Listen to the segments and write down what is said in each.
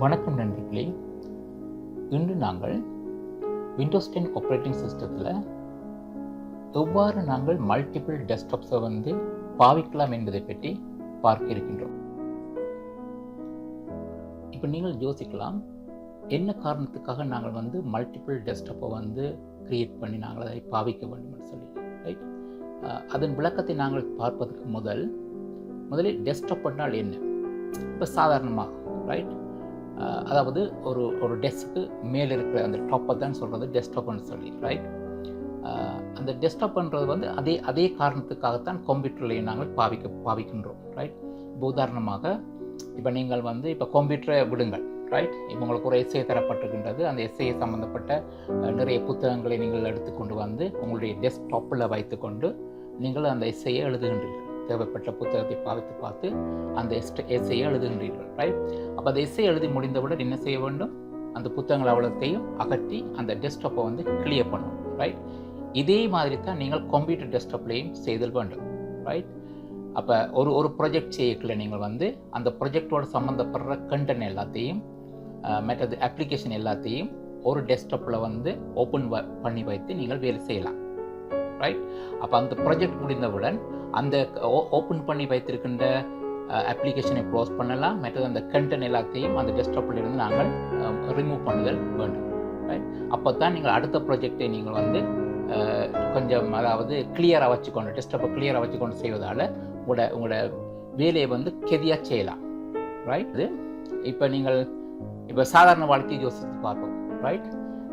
வணக்கம் நண்பர்களே. இன்று நாங்கள் விண்டோஸ் 10 ஆப்ரேட்டிங் சிஸ்டத்தில் எவ்வாறு நாங்கள் மல்டிபிள் டெஸ்க்டாப்ஸை பாவிக்கலாம் என்பதை பற்றி பார்க்க இருக்கின்றோம். இப்போ நீங்கள் யோசிக்கலாம், என்ன காரணத்துக்காக நாங்கள் மல்டிபிள் டெஸ்க்டாப்பை கிரியேட் பண்ணி நாங்கள் அதை பாவிக்க வேண்டும் என்று சொல்லி, ரைட்? அதன் விளக்கத்தை நாங்கள் பார்ப்பதற்கு முதலில் டெஸ்க்டாப் என்றால் என்ன? இப்போ சாதாரணமாக, ரைட், அதாவது ஒரு டெஸ்க்கு மேலே இருக்கிற அந்த டாப்பை தான் சொல்கிறது டெஸ்க்டாப்னு சொல்லி, ரைட்? அந்த டெஸ்க்டாப்ன்றது அதே காரணத்துக்காகத்தான் கம்ப்யூட்டர்லையும் நாங்கள் பாவிக்கின்றோம், ரைட்? இப்போ உதாரணமாக இப்போ நீங்கள் இப்போ கம்ப்யூட்டரை விடுங்கள், ரைட்? இப்போ உங்களுக்கு ஒரு எஸ்ஏ தரப்பட்டிருக்கின்றது. அந்த எஸ்ஏ சம்மந்தப்பட்ட நிறைய புத்தகங்களை நீங்கள் எடுத்துக்கொண்டு உங்களுடைய டெஸ்க்டாப்பில் வைத்துக்கொண்டு நீங்கள் அந்த எஸ்ஏயை எழுதுகின்றீர்கள். தேவைப்பட்ட புத்தகத்தை பார்த்து அந்த எஸ்ஏயை எழுதுகின்றீர்கள், ரைட்? அப்போ அந்த எஸ்ஏ எழுதி முடிந்தவுடன் என்ன செய்ய வேண்டும்? அந்த புத்தகங்கள் அவ்வளோத்தையும் அகற்றி அந்த டெஸ்க்டாப்பை கிளியர் பண்ணணும், ரைட்? இதே மாதிரி தான் நீங்கள் கம்ப்யூட்டர் டெஸ்க்டாப்லேயும் செய்தல் வேண்டும், ரைட்? அப்போ ஒரு ப்ராஜெக்ட் செய்யக்குள்ள நீங்கள் அந்த ப்ராஜெக்டோட சம்மந்தப்படுற கண்டென்ட் எல்லாத்தையும் மற்றது அப்ளிகேஷன் எல்லாத்தையும் ஒரு டெஸ்க்டாப்பில் ஓப்பன் பண்ணி வைத்து நீங்கள் வேலை செய்யலாம், ரைட்? அப்போ அந்த ப்ராஜெக்ட் முடிந்தவுடன் அந்த ஓப்பன் பண்ணி வைத்திருக்கின்ற அப்ளிகேஷனை க்ளோஸ் பண்ணலாம். மற்றது அந்த கண்டென்ட் எல்லாத்தையும் அந்த டெஸ்க்டாப்பில் இருந்து நாங்கள் ரிமூவ் பண்ணுதல் வேண்டும், ரைட்? அப்போ தான் நீங்கள் அடுத்த ப்ராஜெக்டை நீங்கள் கொஞ்சம் கிளியராக வச்சுக்கொண்டு டெஸ்க்டாப்பை கிளியராக வச்சுக்கொண்டு செய்வதால் உங்களோட வேலையை கெதியாக செய்யலாம், ரைட்? இது இப்போ சாதாரண வாழ்க்கையை யோசித்து பார்ப்போம், ரைட்?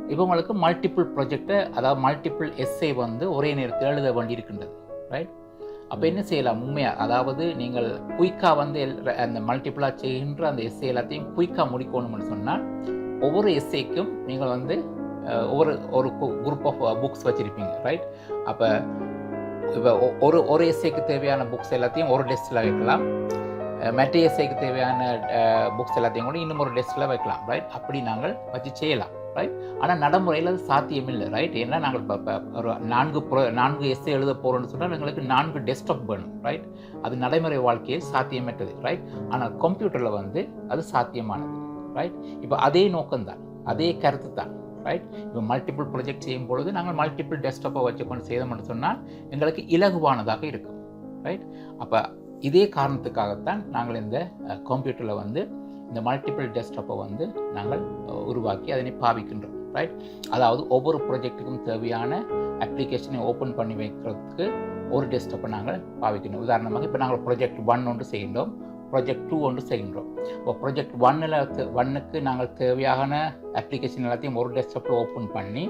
இப்போ உங்களுக்கு மல்டிபிள் ப்ராஜெக்டை, அதாவது மல்டிபிள் எஸ்ஏ ஒரே நேரத்தில் எழுத வேண்டி இருக்கின்றது, ரைட்? அப்போ என்ன செய்யலாம்? உண்மையாக, அதாவது நீங்கள் குயிக்காக அந்த மல்டிபிளாக செய்கின்ற அந்த எஸ்ஏ எல்லாத்தையும் குயிக்காக முடிக்கணும்னு சொன்னால் ஒவ்வொரு எஸ்ஏக்கும் நீங்கள் ஒரு குரூப் ஆஃப் புக்ஸ் வச்சுருப்பீங்க, ரைட்? அப்போ இப்போ ஒரு எஸ்ஏக்கு தேவையான புக்ஸ் எல்லாத்தையும் ஒரு டெஸ்கில் வைக்கலாம். மற்ற எஸ்ஏக்கு தேவையான புக்ஸ் எல்லாத்தையும் கூட இன்னும் ஒரு டெஸ்கில் வைக்கலாம், ரைட்? அப்படி நாங்கள் வச்சு செய்யலாம், ரைட்? ஆனால் நடைமுறையில் அது சாத்தியமில்லை, ரைட்? ஏன்னா நாங்கள் இப்போ ஒரு 4 எஸ்ஏ எழுத போகிறோம்னு சொன்னால் எங்களுக்கு 4 டெஸ்க்டாப் வேணும், ரைட்? அது நடைமுறை வாழ்க்கையில் சாத்தியமற்றது, ரைட்? ஆனால் கம்ப்யூட்டரில் அது சாத்தியமானது, ரைட்? இப்போ அதே நோக்கம்தான், அதே கருத்து தான், ரைட்? இப்போ மல்டிபிள் ப்ராஜெக்ட் செய்யும் பொழுது நாங்கள் மல்டிபிள் டெஸ்க்டாப்பை வச்சுக்கொண்டு செய்தோம்னு சொன்னால் எங்களுக்கு இலகுவானதாக இருக்கும், ரைட்? அப்போ இதே காரணத்துக்காகத்தான் நாங்கள் இந்த கம்ப்யூட்டரில் இந்த மல்டிபிள் டெஸ்க்டாப்பை நாங்கள் உருவாக்கி அதனை பாவிக்கின்றோம், ரைட்? அதாவது ஒவ்வொரு ப்ராஜெக்ட்டுக்கும் தேவையான அப்ளிகேஷனை ஓப்பன் பண்ணி வைக்கிறதுக்கு ஒரு டெஸ்க்டாப்பை நாங்கள் பாவிக்கணும். உதாரணமாக இப்போ நாங்கள் ப்ராஜெக்ட் 1 ஒன்று செய்கின்றோம், ப்ராஜெக்ட் 2 ஒன்று செய்கின்றோம். இப்போ ப்ராஜெக்ட் 1க்கு நாங்கள் தேவையான அப்ளிகேஷன் எல்லாத்தையும் ஒரு டெஸ்க்டாப்பில் ஓப்பன் பண்ணி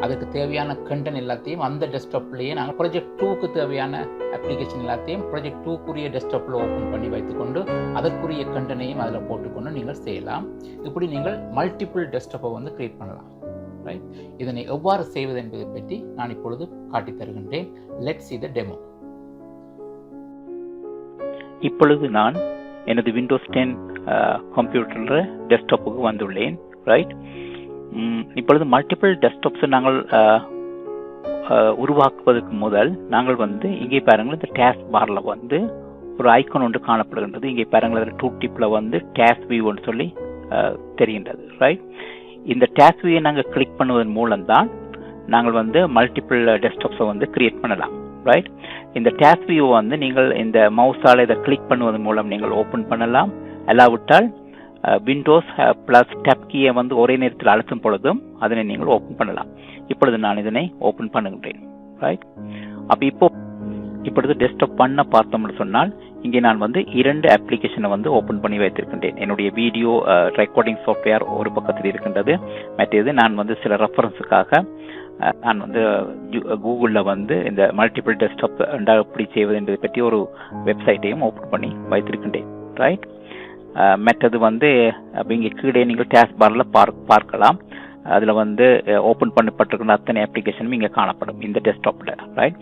அதுக்கு தேவையான கண்டென்ட் எல்லாத்தையும் அந்த டெஸ்க்டாப்லேயே நாங்கள் ப்ராஜெக்ட் 2க்கு தேவையான அப்ளிகேஷன் எல்லாத்தையும் ப்ராஜெக்ட் 2க்குரிய டெஸ்க்டாப்பில் ஓப்பன் பண்ணி வைத்துக்கொண்டு அதற்குரிய கண்டென்ட்டையும் அதில் போட்டுக்கொண்டு நீங்கள் செய்யலாம். இப்படி நீங்கள் மல்டிபிள் டெஸ்க்டாப்பை கிரியேட் பண்ணலாம், ரைட்? இதனை எவ்வாறு செய்வது என்பதை பற்றி நான் இப்பொழுது காட்டித் தருகின்றேன். Let's see the demo. இப்பொழுது நான் எனது விண்டோஸ் 10 கம்ப்யூட்டர் டெஸ்க்டாப்புக்கு வந்துள்ளேன், ரைட்? இப்பொழுது மல்டிபிள் டெஸ்க்டாப்ஸை நாங்கள் உருவாக்குவதற்கு முதல் நாங்கள் இங்கே பாருங்கள், இந்த டேஸ்க் பாரில் ஒரு ஐக்கான் ஒன்று காணப்படுகின்றது. இங்கே பாருங்கள், அதில் 2 டிப்பில் டேஸ்க் வியூன்னு சொல்லி தெரிகின்றது, ரைட்? இந்த டேஸ்க் வியூவை நாங்கள் கிளிக் பண்ணுவதன் மூலம்தான் நாங்கள் மல்டிபிள் டெஸ்க்டாப்ஸை கிரியேட் பண்ணலாம், ரைட்? இந்த டேஸ்க் வியூ நீங்கள் இந்த மவுஸால் இதை கிளிக் பண்ணுவதன் மூலம் நீங்கள் ஓப்பன் பண்ணலாம். அல்லாவிட்டால் விண்டோஸ் ப்ளஸ் டேப் கீயை ஒரே நேரத்தில் அழுத்தும் பொழுதும் அதனை நீங்கள் ஓப்பன் பண்ணலாம். இப்பொழுது நான் இதனை ஓப்பன் பண்ணுகின்றேன், ரைட்? அப்போ இப்பொழுது டெஸ்க்டாப் 1 பார்த்தோம்னு சொன்னால் இங்கே நான் 2 அப்ளிகேஷனை ஓப்பன் பண்ணி வைத்திருக்கின்றேன். என்னுடைய வீடியோ ரெக்கார்டிங் சாஃப்ட்வேர் ஒரு பக்கத்தில் இருக்கின்றது. மற்றது நான் சில ரெஃபரன்ஸுக்காக நான் கூகுளில் இந்த மல்டிபிள் டெஸ்க்டாப் எப்படி செய்வது என்பதை பற்றி ஒரு வெப்சைட்டையும் ஓப்பன் பண்ணி வைத்திருக்கின்றேன், ரைட்? மற்றது இங்கே கீழே நீங்கள் டேஸ்க் பாரில் பார்க்கலாம். அதில் ஓப்பன் பண்ணப்பட்டிருக்கிற அத்தனை அப்ளிகேஷனும் இங்கே காணப்படும் இந்த டெஸ்க்டாப்பில், ரைட்?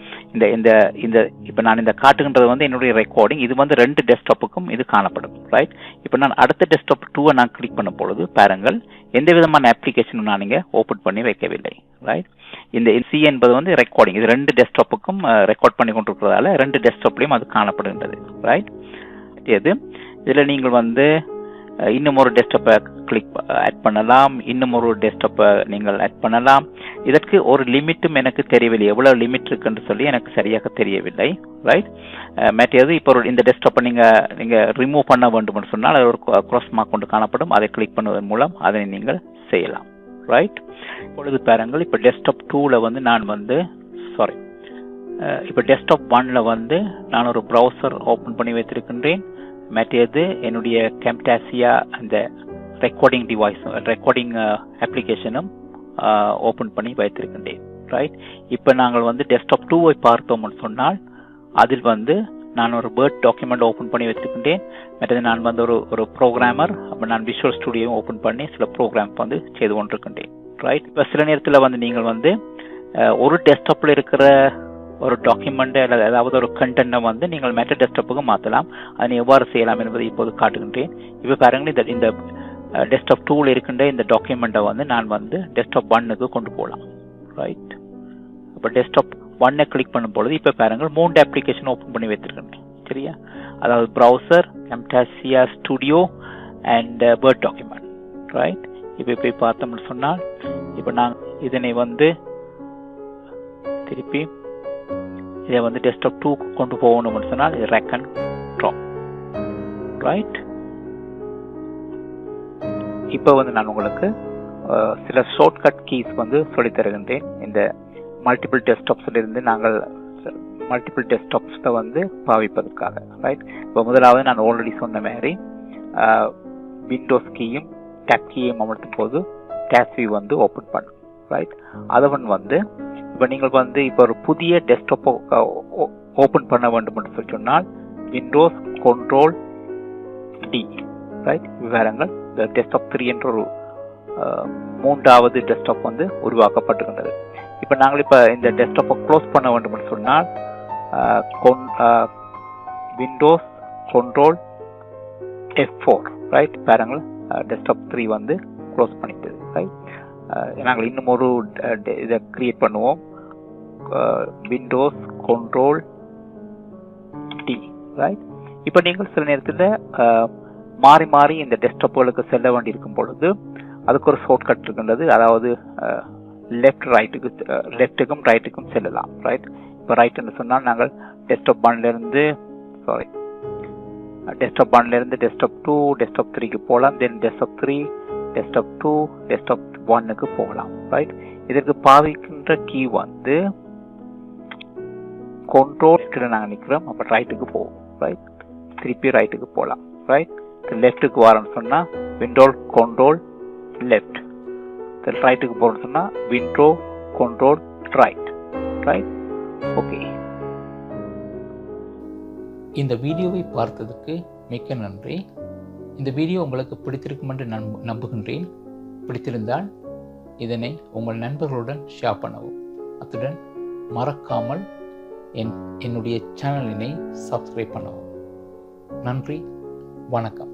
இந்த இப்போ நான் இந்த காட்டுகின்றது என்னுடைய ரெக்கார்டிங். இது 2 டெஸ்க்டாப்புக்கும் இது காணப்படும், ரைட்? இப்போ நான் அடுத்த டெஸ்க்டாப் 2 நான் கிளிக் பண்ணும் பொழுது பாருங்கள், எந்த விதமான அப்ளிகேஷனும் நான் இங்கே ஓப்பன் பண்ணி வைக்கவில்லை, ரைட்? இந்த சி என்பது ரெக்கார்டிங். இது 2 டெஸ்க்டாப்புக்கும் ரெக்கார்ட் பண்ணி கொண்டிருக்கிறதால 2 டெஸ்க்டாப்லையும் அது காணப்படுகின்றது, ரைட்? இதில் நீங்கள் இன்னும் ஒரு டெஸ்க்டாப்பை ஆட் பண்ணலாம், இன்னும் ஒரு டெஸ்க்டாப்பை நீங்கள் ஆட் பண்ணலாம். இதற்கு ஒரு லிமிட்டும் எனக்கு தெரியவில்லை, எவ்வளவு லிமிட் இருக்குன்னு சொல்லி எனக்கு சரியாக தெரியவில்லை. ரைட், மற்றது இப்போ இந்த டெஸ்க்டாப்பை நீங்க ரிமூவ் பண்ண வேண்டும் சொன்னால் அது ஒரு cross mark கொண்டு காணப்படும், அதை கிளிக் பண்ணுவதன் மூலம் அதனை நீங்கள் செய்யலாம். ரைட், இப்பொழுது பாருங்கள், இப்போ டெஸ்க்டாப் 2ல வந்து நான் வந்து இப்போ டெஸ்க்டாப் 1ல வந்து நான் ஒரு ப்ரௌசர் ஓப்பன் பண்ணி வைத்திருக்கின்றேன். மற்றது என்னுடைய Camtasia அந்த ரெக்கார்டிங் அப்ளிகேஷனும் ஓப்பன் பண்ணி வைத்திருக்கின்றேன். ரைட், இப்போ நாங்கள் வந்து டெஸ்க்டாப் 2வை பார்த்தோம்னு சொன்னால் அதில் வந்து நான் ஒரு வேர்ட் டாக்குமெண்ட் ஓப்பன் பண்ணி வச்சிருக்கின்றேன். மற்றது நான் வந்து ஒரு ப்ரோக்ராமர், அப்போ நான் விஷுவல் ஸ்டுடியோ ஓப்பன் பண்ணி சில ப்ரோக்ராம் வந்து செய்து கொண்டிருக்கின்றேன். ரைட், இப்போ சில நேரத்தில் வந்து நீங்கள் வந்து ஒரு டெஸ்க்டாப்பில் இருக்கிற ஒரு டாக்குமெண்ட் அல்லது ஏதாவது ஒரு கண்டென்ட்டை வந்து நீங்கள் மற்ற டெஸ்க்டாப்புக்கு மாற்றலாம். அதனை எவ்வாறு செய்யலாம் என்பதை இப்போது காட்டுகின்றேன். இப்போ பாருங்கள், இந்த டெஸ்க்டாப் 2ல இருக்கின்ற இந்த டாக்குமெண்ட்டை வந்து நான் வந்து டெஸ்க்டாப் 1க்கு கொண்டு போகலாம். ரைட், அப்போ டெஸ்க்டாப் 1 கிளிக் பண்ணும் பொழுது இப்போ பாருங்கள் 3 அப்ளிகேஷன் ஓப்பன் பண்ணி வைத்திருக்கேன். சரியா, அதாவது browser, Camtasia studio and word document. Right, இப்போ போய் பார்த்தோம்னு சொன்னால் இப்போ நான் இதனை வந்து திருப்பி இதை வந்து டெஸ்க்டாப் 2 கொண்டு போகணும்னு சொன்னால் இது ரேக் அண்ட் ட்ராப். ரைட், இப்போ வந்து நான் உங்களுக்கு சில ஷார்ட்கட் கீஸ் வந்து சொல்லித் தருகின்றேன். இந்த மல்டிபிள் டெஸ்க்டாப்ஸ்ல இருந்து நாங்கள் மல்டிபிள் டெஸ்க்டாப்ஸை வந்து பாவிப்பதற்காக. ரைட், இப்போ முதலாவது நான் ஆல்ரெடி சொன்ன மாதிரி விண்டோஸ் கீயும் டேப் கீயும் அமர்த்தும் போது டேப் வியூ வந்து ஓப்பன் பண்ணும். ரைட், அதவன் வந்து இப்போ நீங்கள் வந்து இப்போ ஒரு புதிய டெஸ்க்டாப்பை ஓப்பன் பண்ண வேண்டும் என்று சொன்னால் விண்டோஸ் Ctrl D. ரைட், விவரங்கள் இந்த டெஸ்க்டாப் 3 என்ற ஒரு 3வது டெஸ்க்டாப் வந்து உருவாக்கப்பட்டிருக்கிறது. இப்போ நாங்கள் இப்போ இந்த டெஸ்க்டாப்பை க்ளோஸ் பண்ண வேண்டும் என்று சொன்னால் விண்டோஸ் Ctrl F4. ரைட், பாருங்கள் டெஸ்க்டாப் 3 வந்து க்ளோஸ் பண்ணிட்டது. ரைட், நாங்கள் இன்னும் ஒரு இதை கிரியேட் பண்ணுவோம், விண்டோஸ் Ctrl D. ரைட், இப்போ நீங்கள் சில நேரத்தில் மாறி மாறி இந்த டெஸ்க்டாப்புகளுக்கு செல்ல வேண்டி இருக்கும் பொழுது அதுக்கு ஒரு ஷார்ட்கட் இருக்கின்றது, அதாவது லெஃப்ட்டுக்கும் ரைட்டுக்கும் செல்லலாம். ரைட், இப்போ ரைட்னு சொன்னால் நாங்கள் டெஸ்க்டாப் 1ல இருந்து டெஸ்க்டாப் 2 டெஸ்க்டாப் 3க்கு போகலாம், தென் டெஸ்க்டாப் 3 டெஸ்க்டாப் 2 டெஸ்க்டாப் 1க்கு போகலாம். ரைட், இதற்கு பாவிக்கின்ற கீ வந்து கண்ட்ரோல் நாங்கள் நிற்கிறோம், அப்போ ரைட்டுக்கு போவோம். ரைட், திருப்பி ரைட்டுக்கு போகலாம். ரைட், லெஃப்ட்டுக்கு வரோம்னு சொன்னால் விண்டோஸ் Ctrl லெஃப்ட், ரைட்டுக்கு போகிறோம்னு சொன்னால் window Ctrl right. Right, okay. இந்த வீடியோவை பார்த்ததுக்கு மிக்க நன்றி. இந்த வீடியோ உங்களுக்கு பிடித்திருக்கும் என்று நான் நம்புகின்றேன். பிடித்திருந்தால் இதனை உங்கள் நண்பர்களுடன் ஷேர் பண்ணவும். அத்துடன் மறக்காமல் என்னுடைய சேனலினை சப்ஸ்கிரைப் பண்ணவும். நன்றி, வணக்கம்.